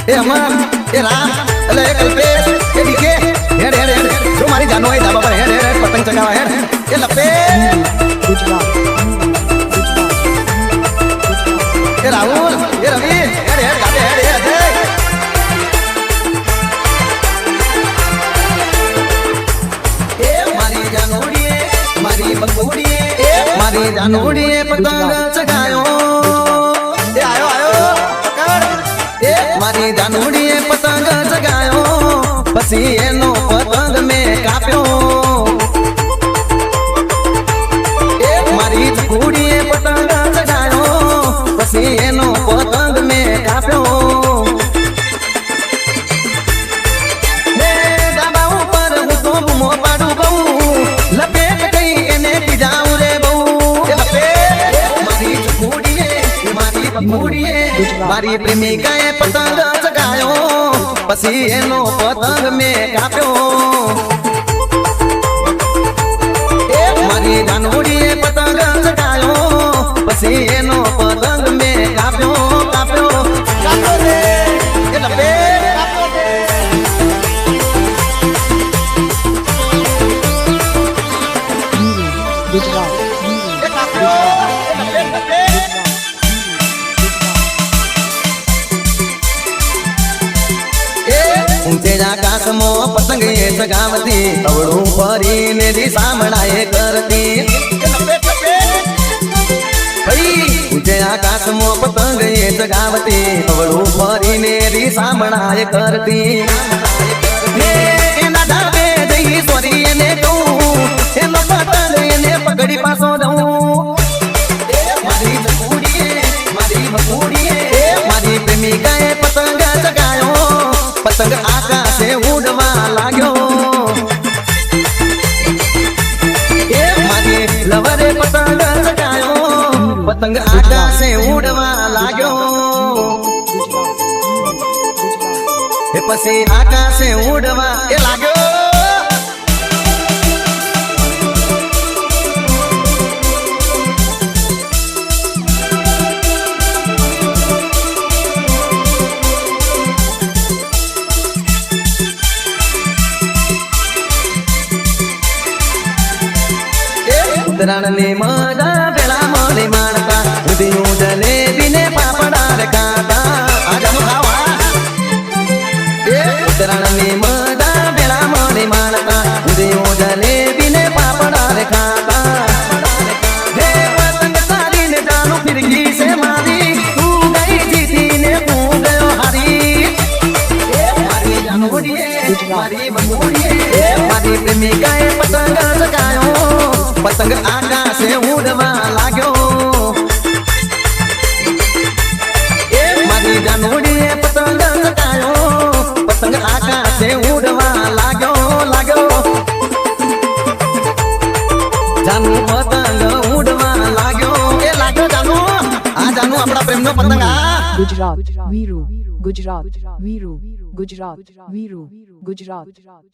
એ અમર એ રામ એટલે એ કલ્પેશ એ ડીકે હેડ હેડ હેડ જો મારી જાનો હોય ધાબા પર હેડ હેડ પતંગ ચગાવા હેડ એ લપે એ રાહુલ એ રવિ હેડ હેડ ગાડે હેડ એ અજય એ મારી જાનોડીએ મારી બંગોડીએ એ મારી જાનોડીએ પતંગ ચગાયો એ આયો આયો પકડ એ મારી જાનોડીએ પતંગ ચગાયો પછી એનો પતંગ મેં કાપ્યો એ મારી ચકુડીએ પતંગ ચગાયો પછી એનો પતંગ મેં કાપ્યો ને ડાબા ઉપર હું તો બૂમો પાડું બહુ લપેટ ગઈ એને પીજાઉં રે બહુ મારી ચકુડીએ મારી બકુડીએ મારી પ્રેમિકાએ પતંગ ચગાયો પછી એનો પતંગ મેં કાપ્યો મારી જાનોડીએ પતંગ ચગાયો પછી એનો પતંગ મેં કાપ્યો કાપ્યો કાપ્યો રે એ લપે કાપ્યો રે ગુજરાત એ કાપ્યો એ લપે લપે ઊંચે આકાશમાં પતંગ એ ચગાવતી અવળું ફરીને દિશામણાએ કરતી ઊંચે આકાશમાં પતંગ એ ચગાવતી અવળું ફરીને દિશામણાએ કરતી એના ધાબે જઈ સોરી એને કહું એનો પતંગ એને પકડી પાછો દઉં મારી ચકુડીએ મારી બકુડીએ મારી પ્રેમિકાએ પતંગ ચગાયો પતંગ આકાશે ઉડવા લાગ્યો એ મારી લવરે પતંગ ચગાયો પતંગ આકાશે ઉડવા લાગ્યો એ પછી આકાશે ઉડવા એ લાગ્યો ઉતરાણ ને મજા પેલા મને માણતા ઉધીયું જલેબી ને પાપડા રે ખાતા આજાનું ખાવા એ ઉતરાણ ને મજા પેલા મને માણતા ઉધીયું જલેબી ને પાપડા રે ખાતા હે પતંગ તારી ને જાનું ફિરકી છે મારી તું ગઈ જીતી ને હું ગયો હારી એ મારી જાનોડીએ મારી બંગોડીએ મારી પ્રેમિકાએ પતંગ ચગાયો પતંગ આકાશે ઉડવા લાગ્યો એ મારી જાનોડીએ પતંગ ચગાયો પતંગ આકાશે ઉડવા લાગ્યો લાગ્યો જાનુ પતંગ ઉડવા લાગ્યો એ લાગ્યો જાનુ આ જાનુ આપણા પ્રેમનો પતંગ આ ગુજરાત વીરુ ગુજરાત વીરુ ગુજરાત વીરુ ગુજરાત